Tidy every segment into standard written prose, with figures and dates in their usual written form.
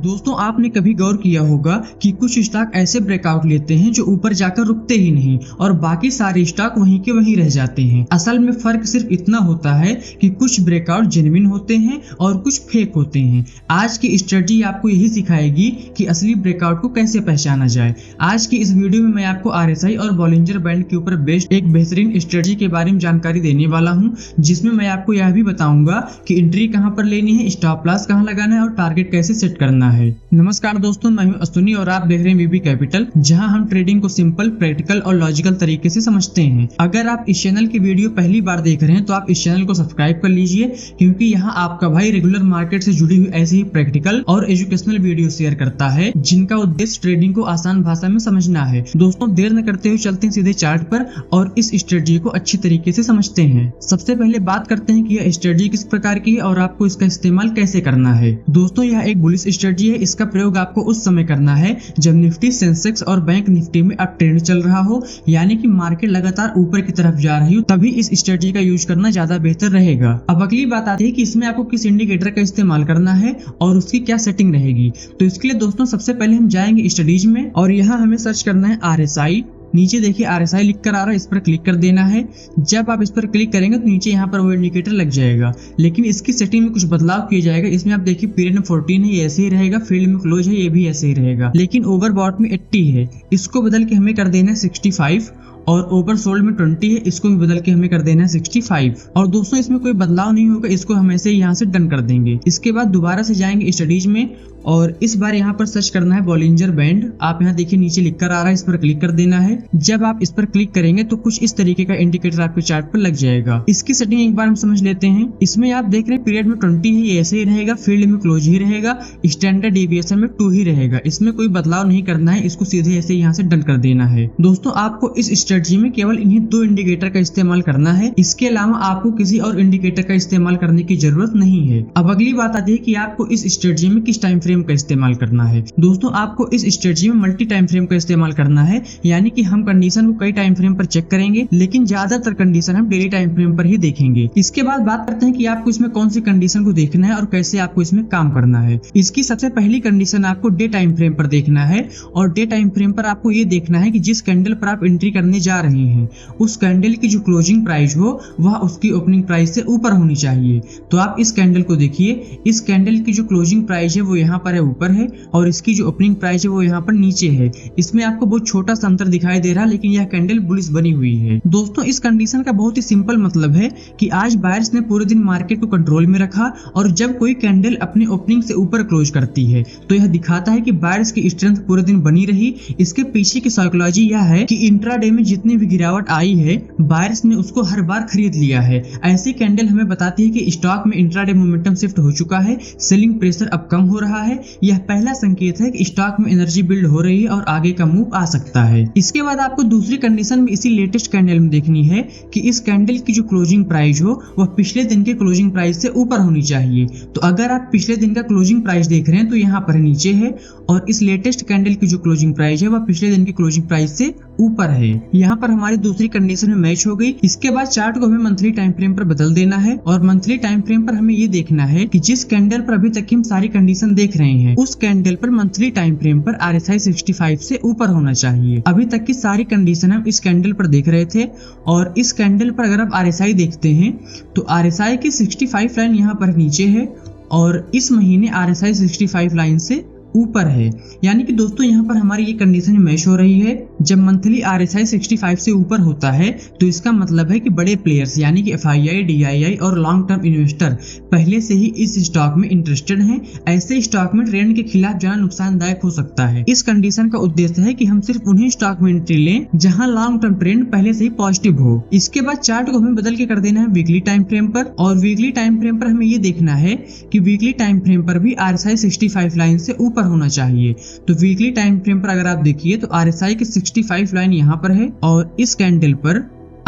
दोस्तों आपने कभी गौर किया होगा कि कुछ स्टॉक ऐसे ब्रेकआउट लेते हैं जो ऊपर जाकर रुकते ही नहीं और बाकी सारे स्टॉक वहीं के वहीं रह जाते हैं। असल में फर्क सिर्फ इतना होता है कि कुछ ब्रेकआउट जेन्युइन होते हैं और कुछ फेक होते हैं। आज की स्ट्रेटजी आपको यही सिखाएगी कि असली ब्रेकआउट को कैसे पहचाना जाए। आज की इस वीडियो में मैं आपको RSI और बॉलिंजर बैंड के ऊपर बेस्ड एक बेहतरीन स्ट्रेटजी के बारे में जानकारी देने वाला हूँ, जिसमें मैं आपको यह भी बताऊंगा कि एंट्री कहाँ पर लेनी है, स्टॉप लॉस कहाँ लगाना है और टारगेट कैसे सेट करना है। नमस्कार दोस्तों, मैं हूं अश्विनी और आप देख रहे हैं वीबी कैपिटल, जहां हम ट्रेडिंग को सिंपल, प्रैक्टिकल और लॉजिकल तरीके से समझते हैं। अगर आप इस चैनल की वीडियो पहली बार देख रहे हैं तो आप इस चैनल को सब्सक्राइब कर लीजिए, क्योंकि यहाँ आपका भाई रेगुलर मार्केट से जुड़ी हुई ऐसी ही प्रैक्टिकल और एजुकेशनल वीडियो शेयर करता है, जिनका उद्देश्य ट्रेडिंग को आसान भाषा में समझना है। दोस्तों देर न करते हुए चलते हैं सीधे चार्ट पर और इस स्ट्रेटजी को अच्छी तरीके से समझते हैं। सबसे पहले बात करते हैं कि यह स्ट्रेटजी किस प्रकार की है और आपको इसका इस्तेमाल कैसे करना है। दोस्तों यह एक बुलिश स्ट्रेटजी है। इसका प्रयोग आपको उस समय करना है जब निफ्टी, सेंसेक्स और बैंक निफ्टी में अप ट्रेंड चल रहा हो, यानी कि मार्केट लगातार ऊपर की तरफ जा रही हो, तभी इस स्ट्रेटजी का यूज करना ज्यादा बेहतर रहेगा। अब अगली बात आती है कि इसमें आपको किस इंडिकेटर का इस्तेमाल करना है और उसकी क्या सेटिंग रहेगी। तो इसके लिए दोस्तों सबसे पहले हम जाएंगे स्टडीज में और यहाँ हमें सर्च करना है RSI। नीचे देखिए RSI लिख कर आ रहा है, इस पर क्लिक कर देना है। जब आप इस पर क्लिक करेंगे तो नीचे यहाँ पर वो इंडिकेटर लग जाएगा, लेकिन इसकी सेटिंग में कुछ बदलाव किया जाएगा। इसमें आप देखिए पीरियड में 14 है, ये ऐसे ही रहेगा। फील्ड में क्लोज है, ये भी ऐसे ही रहेगा, लेकिन ओवरबॉट में 80 है, इसको बदल के हमें कर देना है 65 और ओवरसोल्ड में 20 है, इसको भी बदल के हमें कर देना है 65। और दोस्तों इसमें कोई बदलाव नहीं होगा, इसको हम ऐसे ही यहाँ से डन कर देंगे। इसके बाद दोबारा से जाएंगे स्टडीज में और इस बार यहाँ पर सर्च करना है बॉलिंजर बैंड। आप यहाँ देखिए नीचे लिख कर आ रहा है, इस पर क्लिक कर देना है। जब आप इस पर क्लिक करेंगे तो कुछ इस तरीके का इंडिकेटर आपके चार्ट पर लग जाएगा। इसकी सेटिंग एक बार हम समझ लेते हैं। इसमें आप देख रहे हैं पीरियड में 20 है, ये ऐसे ही रहेगा। फील्ड में क्लोज ही रहेगा, स्टैंडर्ड डेविएशन में 2 ही रहेगा। इसमें कोई बदलाव नहीं करना है, इसको सीधे ऐसे यहाँ से डन कर देना है। दोस्तों आपको इस स्ट्रेटजी में केवल इन्हीं 2 इंडिकेटर का इस्तेमाल करना है, इसके अलावा आपको किसी और इंडिकेटर का इस्तेमाल करने की जरूरत नहीं है। अब अगली बात आती है कि आपको इस स्ट्रेटजी में किस टाइम फ्रेम का इस्तेमाल करना है। दोस्तों आपको इस स्ट्रेटजी में मल्टी टाइम फ्रेम का इस्तेमाल करना है, यानी कि हम कंडीशन को कई टाइम फ्रेम पर चेक करेंगे, लेकिन ज्यादातर कंडीशन हम डेली टाइम फ्रेम पर ही देखेंगे। इसके बाद बात करते हैं कि आपको इसमें कौन सी कंडीशन को देखना है और कैसे आपको इसमें काम करना है। इसकी सबसे पहली कंडीशन आपको डे टाइम फ्रेम पर देखना है और डे टाइम फ्रेम पर आपको ये देखना है कि जिस कैंडल पर आप एंट्री करने जा रहे हैं उस कैंडल की जो क्लोजिंग प्राइस हो वह उसकी ओपनिंग प्राइस से ऊपर होनी चाहिए। तो आप इस कैंडल को देखिए, इस कैंडल की जो क्लोजिंग प्राइस है वो यहाँ पर है ऊपर है और इसकी जो ओपनिंग प्राइस है वो यहाँ पर नीचे है। इसमें आपको बहुत छोटा सा अंतर दिखाई दे रहा है, लेकिन यह कैंडल बुलिश बनी हुई है। दोस्तों इस कंडीशन का बहुत ही सिंपल मतलब है कि आज बायर्स ने पूरे दिन मार्केट को कंट्रोल में रखा और जब कोई कैंडल अपनी ओपनिंग से ऊपर क्लोज करती है तो यह दिखाता है कि बायर्स की स्ट्रेंथ पूरे दिन बनी रही। इसके पीछे की साइकोलॉजी यह है कि इंट्राडे में जितनी भी गिरावट आई है बायर्स ने उसको हर बार खरीद लिया है। ऐसी कैंडल हमें बताती है कि स्टॉक में इंट्राडे मोमेंटम शिफ्ट हो चुका है, सेलिंग प्रेशर अब कम हो रहा है। यह पहला संकेत है कि स्टॉक में एनर्जी बिल्ड हो रही है और आगे का मूव आ सकता है। इसके बाद आपको दूसरी कंडीशन में इसी लेटेस्ट कैंडल में देखनी है कि इस कैंडल की जो क्लोजिंग प्राइस हो वह पिछले दिन के क्लोजिंग प्राइस से ऊपर होनी चाहिए। तो अगर आप पिछले दिन का क्लोजिंग प्राइस देख रहे हैं तो यहाँ पर नीचे है और इस लेटेस्ट कैंडल की जो क्लोजिंग प्राइस है वह पिछले दिन की क्लोजिंग प्राइस से ऊपर है। यहाँ पर हमारी दूसरी कंडीशन में मैच हो गई। इसके बाद चार्ट को हमें मंथली टाइम फ्रेम पर बदल देना है और मंथली टाइम फ्रेम पर हमें ये देखना है कि जिस कैंडल पर अभी तक हम सारी कंडीशन देख रहे हैं उस कैंडल पर मंथली टाइम फ्रेम पर RSI 65 से ऊपर होना चाहिए। अभी तक की सारी कंडीशन हम इस कैंडल पर देख रहे थे और इस कैंडल पर अगर आप RSI देखते हैं तो RSI की 65 लाइन यहाँ पर नीचे है और इस महीने RSI 65 लाइन से ऊपर है, यानी कि दोस्तों यहाँ पर हमारी ये कंडीशन मैच हो रही है। जब मंथली RSI 65 से ऊपर होता है तो इसका मतलब है कि बड़े प्लेयर्स यानी कि FII, DII और लॉन्ग टर्म इन्वेस्टर पहले से ही इस स्टॉक में इंटरेस्टेड हैं। ऐसे स्टॉक में ट्रेंड के खिलाफ जाना नुकसानदायक हो सकता है। इस कंडीशन का उद्देश्य है कि हम सिर्फ उन्हीं स्टॉक में एंट्री लें जहां लॉन्ग टर्म ट्रेंड पहले से ही पॉजिटिव हो। इसके बाद चार्ट को हमें बदल के कर देना है वीकली टाइम फ्रेम पर और वीकली टाइम फ्रेम पर हमें ये देखना है कि वीकली टाइम फ्रेम पर भी RSI 65 लाइन से ऊपर होना चाहिए। तो वीकली टाइम फ्रेम पर अगर आप देखिए तो RSI की 65 लाइन यहाँ पर है और इस कैंडल पर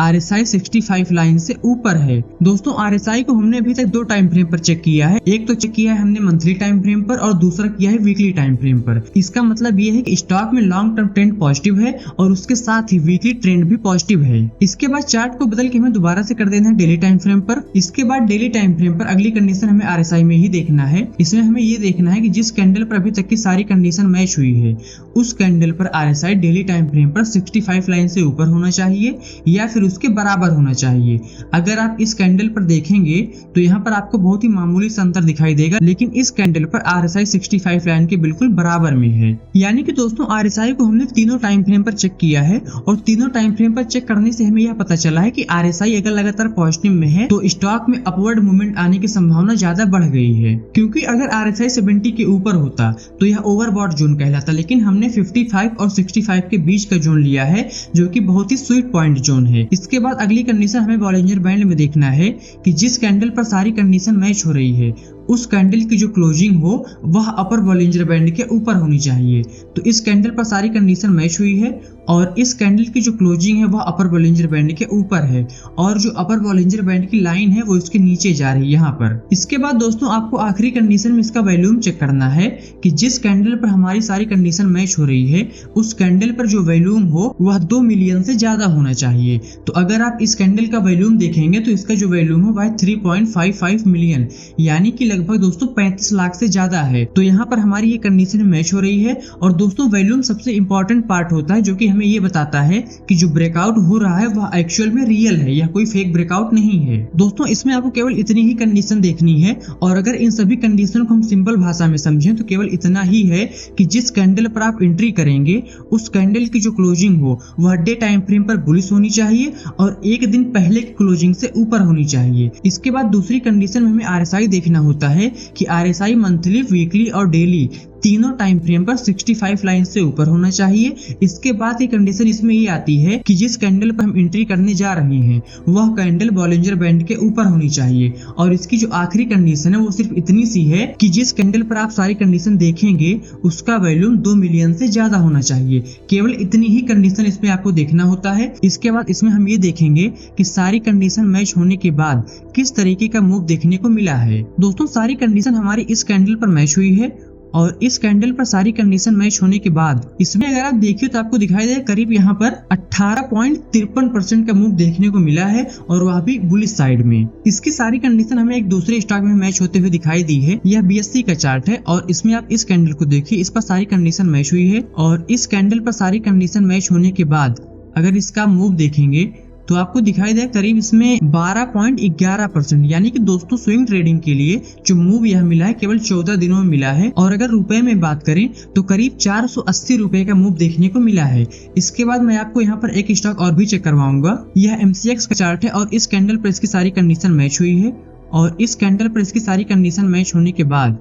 RSI 65 लाइन से ऊपर है। दोस्तों RSI को हमने अभी तक दो टाइम फ्रेम पर चेक किया है, एक तो चेक किया है हमने मंथली टाइम फ्रेम पर और दूसरा किया है वीकली टाइम फ्रेम पर। इसका मतलब ये है कि स्टॉक में लॉन्ग टर्म ट्रेंड पॉजिटिव है और उसके साथ ही वीकली ट्रेंड भी पॉजिटिव है। इसके बाद चार्ट को बदल के हमें दोबारा से कर देना है डेली टाइम फ्रेम पर। इसके बाद डेली टाइम फ्रेम पर अगली कंडीशन हमें RSI में ही देखना है। इसमें हमें ये देखना है कि जिस कैंडल पर अभी तक की सारी कंडीशन मैच हुई है उस कैंडल पर RSI डेली टाइम फ्रेम पर 65 लाइन से ऊपर होना चाहिए या फिर उसके बराबर होना चाहिए। अगर आप इस कैंडल पर देखेंगे तो यहाँ पर आपको बहुत ही मामूली सा अंतर दिखाई देगा, लेकिन इस कैंडल पर RSI 65 लाइन के बिल्कुल बराबर में है। यानी कि दोस्तों RSI को हमने तीनों टाइम फ्रेम पर चेक किया है और तीनों टाइम फ्रेम पर चेक करने से हमें यह पता चला है कि RSI अगर लगातार पॉजिटिव में है तो स्टॉक में अपवर्ड मूवमेंट आने की संभावना ज्यादा बढ़ गई है, क्योंकि अगर RSI 70 के ऊपर होता तो यह ओवरबॉट जोन कहलाता, लेकिन हमने 55 और 65 के बीच का जोन लिया है जो कि बहुत ही स्वीट पॉइंट जोन है। इसके बाद अगली कंडीशन हमें बॉलिंजर बैंड में देखना है कि जिस कैंडल पर सारी कंडीशन मैच हो रही है उस कैंडल की जो क्लोजिंग हो वह अपर बॉलिंजर बैंड के ऊपर होनी चाहिए। तो इस कैंडल पर सारी कंडीशन मैच हुई है और इस कैंडल की जो क्लोजिंग है वह अपर बॉलिंजर बैंड के ऊपर है और जो अपर बॉलिंजर बैंड की लाइन है वो इसके नीचे जा रही है यहाँ पर। इसके बाद दोस्तों आपको आखिरी कंडीशन में इसका वॉल्यूम चेक करना है कि जिस कैंडल पर हमारी सारी कंडीशन मैच हो रही है उस कैंडल पर जो वॉल्यूम हो वह 2 मिलियन से ज्यादा होना चाहिए। तो अगर आप इस कैंडल का वॉल्यूम देखेंगे तो इसका जो वॉल्यूम है वह 3.55 मिलियन यानी कि लगभग दोस्तों 35 लाख से ज्यादा है। तो यहाँ पर हमारी ये कंडीशन मैच हो रही है। और दोस्तों वॉल्यूम सबसे इंपॉर्टेंट पार्ट होता है जो कि हमें ये बताता है कि जो ब्रेकआउट हो रहा है वह एक्चुअल में रियल है या कोई फेक ब्रेकआउट नहीं है। दोस्तों इसमें आपको केवल इतनी ही कंडीशन देखनी है और अगर इन सभी कंडीशन को हम सिंपल भाषा में समझें तो केवल इतना ही है कि जिस कैंडल पर आप एंट्री करेंगे उस कैंडल की जो क्लोजिंग हो वह डे टाइम फ्रेम पर बुलिश होनी चाहिए और एक दिन पहले की क्लोजिंग से ऊपर होनी चाहिए। इसके बाद दूसरी कंडीशन में हमें RSI देखना होता है कि RSI मंथली, वीकली और डेली तीनों टाइम फ्रेम पर 65 लाइन से ऊपर होना चाहिए। इसके बाद की कंडीशन इसमें ये आती है कि जिस कैंडल पर हम एंट्री करने जा रहे हैं वह कैंडल बॉलिंजर बैंड के ऊपर होनी चाहिए। और इसकी जो आखिरी कंडीशन है वो सिर्फ इतनी सी है कि जिस कैंडल पर आप सारी कंडीशन देखेंगे उसका वॉल्यूम 2 मिलियन से ज्यादा होना चाहिए। केवल इतनी ही कंडीशन इसमें आपको देखना होता है। इसके बाद इसमें हम ये देखेंगे कि सारी कंडीशन मैच होने के बाद किस तरीके का मूव देखने को मिला है। दोस्तों सारी कंडीशन हमारी इस कैंडल पर मैच हुई है और इस कैंडल पर सारी कंडीशन मैच होने के बाद इसमें अगर आप देखिए तो आपको दिखाई दे करीब यहाँ पर 18.53% का मूव देखने को मिला है और वह भी बुलिश साइड में। इसकी सारी कंडीशन हमें एक दूसरे स्टॉक में मैच होते हुए दिखाई दी है। यह BSE का चार्ट है और इसमें आप इस कैंडल को देखिए, इस पर सारी कंडीशन मैच हुई है और इस कैंडल पर सारी कंडीशन मैच होने के बाद अगर इसका मूव देखेंगे तो आपको दिखाई दे करीब इसमें 12.11%, यानी कि दोस्तों स्विंग ट्रेडिंग के लिए जो मूव यह मिला है केवल 14 दिनों में मिला है। और अगर रुपए में बात करें तो करीब 480 रुपए का मूव देखने को मिला है। इसके बाद मैं आपको यहाँ पर एक स्टॉक और भी चेक करवाऊंगा। यह MCX का चार्ट है और इस कैंडल पर इसकी सारी कंडीशन मैच हुई है और इस कैंडल पर इसकी सारी कंडीशन मैच होने के बाद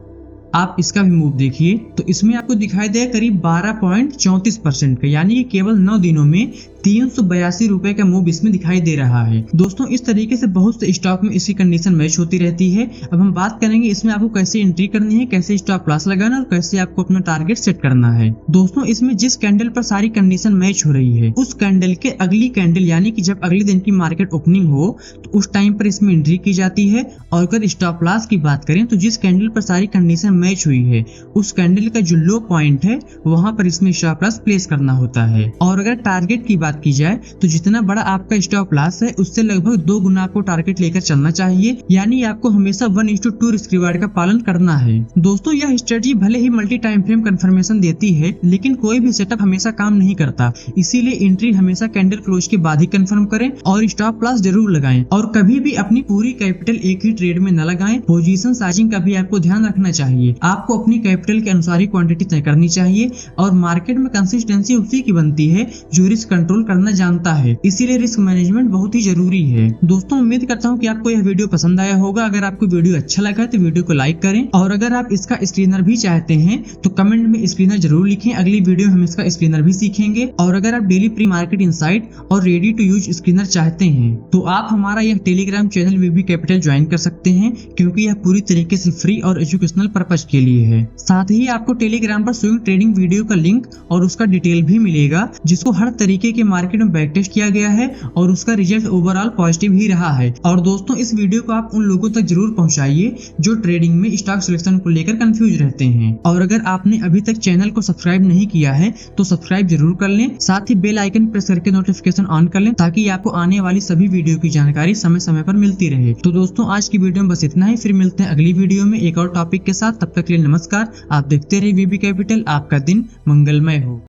आप इसका भी मूव देखिए तो इसमें आपको दिखाई दे करीब 12.34% का, यानी कि केवल 9 दिनों में 382 रुपए का मूव इसमें दिखाई दे रहा है। दोस्तों इस तरीके से बहुत से स्टॉक में इसकी कंडीशन मैच होती रहती है। अब हम बात करेंगे इसमें आपको कैसे एंट्री करनी है, कैसे स्टॉप लॉस लगाना और कैसे आपको अपना टारगेट सेट करना है। दोस्तों इसमें जिस कैंडल पर सारी कंडीशन मैच हो रही है उस कैंडल के अगली कैंडल, यानी कि जब अगले दिन की मार्केट ओपनिंग हो तो उस टाइम पर इसमें एंट्री की जाती है। और अगर स्टॉप लॉस की बात करें तो जिस कैंडल पर सारी कंडीशन मैच हुई है उस कैंडल का जो लो पॉइंट है वहां पर इसमें स्टॉप लॉस प्लेस करना होता है। और अगर टारगेट की बात की जाए तो जितना बड़ा आपका स्टॉप लॉस है उससे लगभग 2 गुना आपको टारगेट लेकर चलना चाहिए, यानी आपको हमेशा 1:2 रिस्क रिवार्ड का पालन करना है। दोस्तों यह स्ट्रेटजी भले ही मल्टी टाइम फ्रेम कंफर्मेशन देती है लेकिन कोई भी सेटअप हमेशा काम नहीं करता, इसीलिए एंट्री हमेशा कैंडल क्लोज के बाद ही कंफर्म करें और स्टॉप लॉस जरूर लगाएं। और कभी भी अपनी पूरी कैपिटल एक ही ट्रेड में न लगाएं। पोजीशन साइजिंग का भी आपको ध्यान रखना चाहिए। आपको अपनी कैपिटल के अनुसार ही क्वांटिटी तय करनी चाहिए और मार्केट में कंसिस्टेंसी उसी की बनती है जो रिस्क कंट्रोल करना जानता है, इसीलिए रिस्क मैनेजमेंट बहुत ही जरूरी है। दोस्तों उम्मीद करता हूँ कि आपको यह वीडियो पसंद आया होगा। अगर आपको वीडियो अच्छा लगा तो वीडियो को लाइक करें और अगर आप इसका स्क्रीनर भी चाहते हैं तो कमेंट में स्क्रीनर जरूर लिखें। अगली वीडियो हम इसका स्क्रीनर भी सीखेंगे। और अगर आप डेली प्री मार्केट इनसाइट और रेडी टू यूज स्क्रीनर चाहते हैं तो आप हमारा यह Telegram channel VB capital join कर सकते हैं, क्योंकि यह पूरी तरीके से फ्री और एजुकेशनल पर्पज के लिए है। साथ ही आपको टेलीग्राम पर स्विंग ट्रेडिंग वीडियो का लिंक और उसका डिटेल भी मिलेगा, जिसको हर तरीके के मार्केट में बैक टेस्ट किया गया है और उसका रिजल्ट ओवरऑल पॉजिटिव ही रहा है। और दोस्तों इस वीडियो को आप उन लोगों तक जरूर पहुंचाइए जो ट्रेडिंग में स्टॉक सिलेक्शन को लेकर कंफ्यूज रहते हैं। और अगर आपने अभी तक चैनल को सब्सक्राइब नहीं किया है तो सब्सक्राइब जरूर कर लें, साथ ही बेल आइकन प्रेस करके नोटिफिकेशन ऑन कर लें ताकि आपको आने वाली सभी वीडियो की जानकारी समय समय पर मिलती रहे। तो दोस्तों आज की वीडियो में बस इतना ही, फिर मिलते हैं अगली वीडियो में एक और टॉपिक के साथ। तब तक के लिए नमस्कार। आप देखते रहिए वीबी कैपिटल। आपका दिन मंगलमय हो।